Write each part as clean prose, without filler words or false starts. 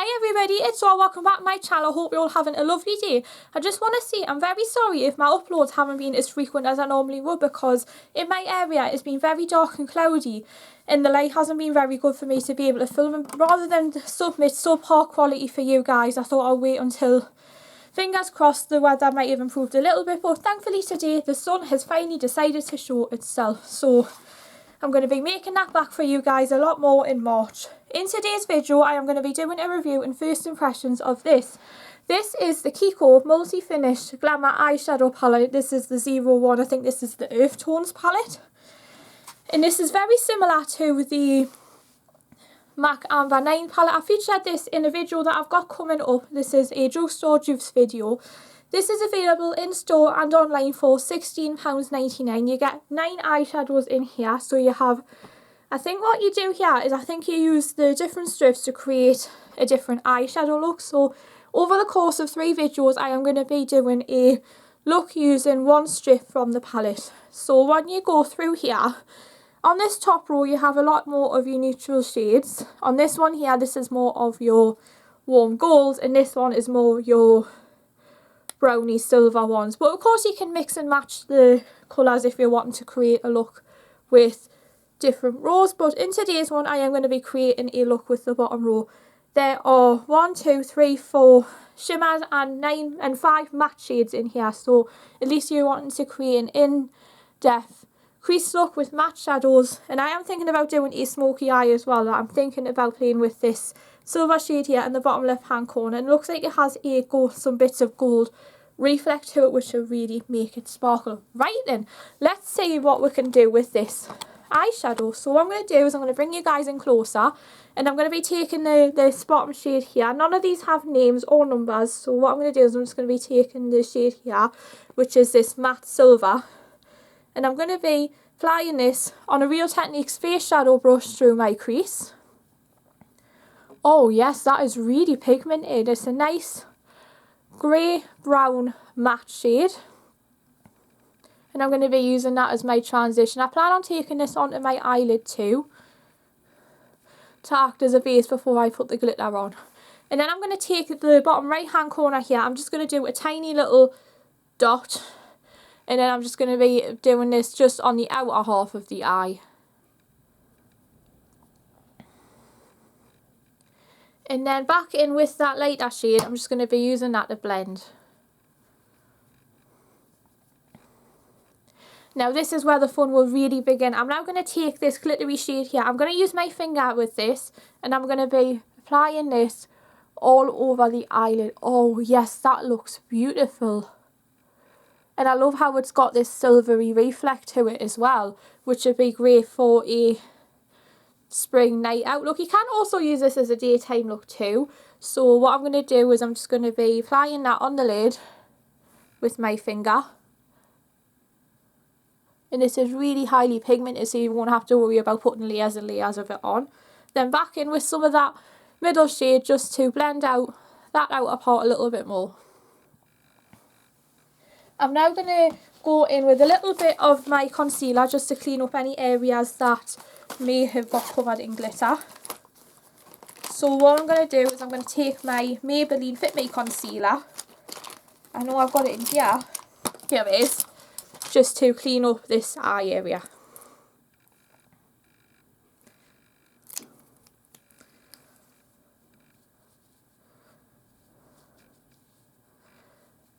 Hi everybody, it's all. Welcome back to my channel. Hope you're all having a lovely day. I just want to say I'm very sorry if my uploads haven't been as frequent as I normally would, because in my area it's been very dark and cloudy and the light hasn't been very good for me to be able to film, and rather than submit subpar quality for you guys, I thought I'll wait until, fingers crossed, the weather might have improved a little bit. But thankfully today the sun has finally decided to show itself, so I'm going to be making that back for you guys a lot more in March. In today's video, I am going to be doing a review and first impressions of this. This is the Kiko multi-finished Glamour eyeshadow palette. This is the 01, I think this is the Earth Tones palette. And this is very similar to the MAC Amber 9 palette. I featured this in a video that I've got coming up. This is a drugstore dupes video. This is available in store and online for £16.99. You get 9 eyeshadows in here. So you have, I think what you do here is I think you use the different strips to create a different eyeshadow look. So over the course of 3 videos I am going to be doing a look using 1 strip from the palette. So when you go through here, on this top row you have a lot more of your neutral shades. On this one here, this is more of your warm golds, and this one is more your browny silver ones. But of course you can mix and match the colours if you're wanting to create a look with different rows. But in today's one I am going to be creating a look with the bottom row. There are 1, 2, 3, 4 shimmers and 5 matte shades in here. So at least you're wanting to create an in-depth crease look with matte shadows. And I am thinking about doing a smoky eye as well. I'm thinking about playing with this silver shade here in the bottom left hand corner, and it looks like it has some bits of gold reflect to it, which will really make it sparkle. Right then, let's see what we can do with this eyeshadow. So what I'm going to do is I'm going to bring you guys in closer, and I'm going to be taking this bottom shade here. None of these have names or numbers, so what I'm going to do is I'm just going to be taking the shade here, which is this matte silver, and I'm going to be applying this on a Real Techniques face shadow brush through my crease. Oh yes, that is really pigmented. It's a nice grey brown matte shade, and I'm going to be using that as my transition. I plan on taking this onto my eyelid too, to act as a base before I put the glitter on. And then I'm going to take the bottom right hand corner here. I'm just going to do a tiny little dot, and then I'm just going to be doing this just on the outer half of the eye. And then back in with that lighter shade, I'm just going to be using that to blend. Now this is where the fun will really begin. I'm now going to take this glittery shade here. I'm going to use my finger with this, and I'm going to be applying this all over the eyelid. Oh yes, that looks beautiful. And I love how it's got this silvery reflect to it as well, which would be great for a spring night out look. You can also use this as a daytime look too. So what I'm going to do is I'm just going to be applying that on the lid with my finger. And this is really highly pigmented, so you won't have to worry about putting layers and layers of it on. Then back in with some of that middle shade just to blend out that outer part a little bit more. I'm now going to go in with a little bit of my concealer just to clean up any areas that may have got covered in glitter. So what I'm going to do is I'm going to take my Maybelline Fit Me concealer. I know I've got it in here. Here it is. Just to clean up this eye area.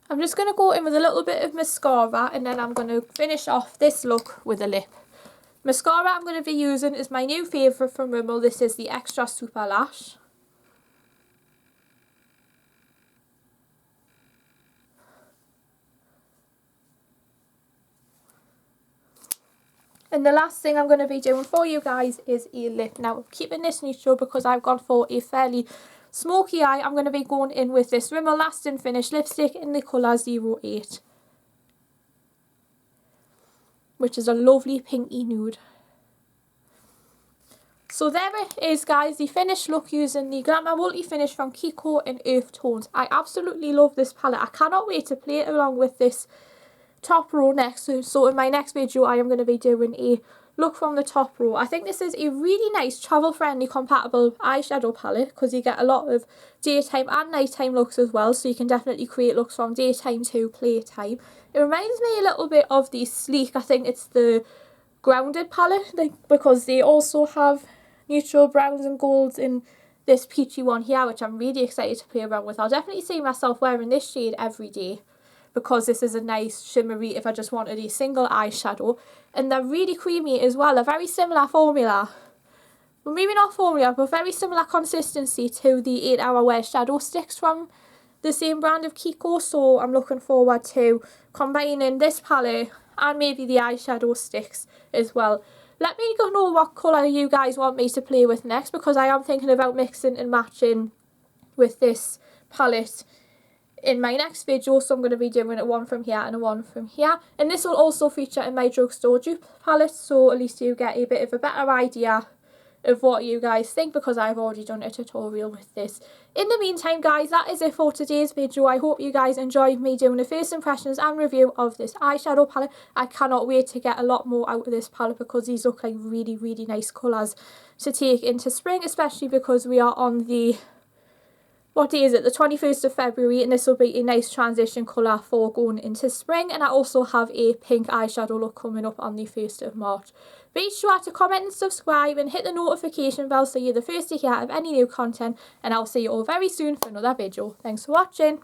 I'm just going to go in with a little bit of mascara, and then I'm going to finish off this look with a lip. Mascara I'm going to be using is my new favourite from Rimmel. This is the Extra Super Lash. And the last thing I'm going to be doing for you guys is a lip. Now, keeping this neutral because I've gone for a fairly smoky eye, I'm going to be going in with this Rimmel Lasting Finish lipstick in the colour 08. Which is a lovely pinky nude. So there it is guys, the finished look using the Glamour multi-finish from Kiko in Earth Tones. I absolutely love this palette. I cannot wait to play it along with this top row next. So in my next video I am going to be doing a look from the top row. I think this is a really nice travel friendly compatible eyeshadow palette because you get a lot of daytime and nighttime looks as well, so you can definitely create looks from daytime to playtime. It reminds me a little bit of the Sleek, I think it's the Grounded palette, because they also have neutral browns and golds in this peachy one here, which I'm really excited to play around with. I'll definitely see myself wearing this shade every day because this is a nice shimmery if I just wanted a single eyeshadow. And they're really creamy as well, a very similar formula. Well, maybe not formula, but very similar consistency to the 8 Hour Wear shadow sticks from the same brand of Kiko. So I'm looking forward to combining this palette and maybe the eyeshadow sticks as well. Let me know what colour you guys want me to play with next, because I am thinking about mixing and matching with this palette in my next video. So I'm going to be doing one from here and one from here, and this will also feature in my drugstore dupe palette, so at least you get a bit of a better idea of what you guys think, because I've already done a tutorial with this. In the meantime guys, that is it for today's video. I hope you guys enjoyed me doing a first impressions and review of this eyeshadow palette. I cannot wait to get a lot more out of this palette because these look like really nice colours to take into spring, especially because we are on the, what day is it, the 21st of February, and this will be a nice transition colour for going into spring. And I also have a pink eyeshadow look coming up on the 1st of March. Be sure to comment and subscribe and hit the notification bell so you're the first to hear of any new content, and I'll see you all very soon for another video. Thanks for watching.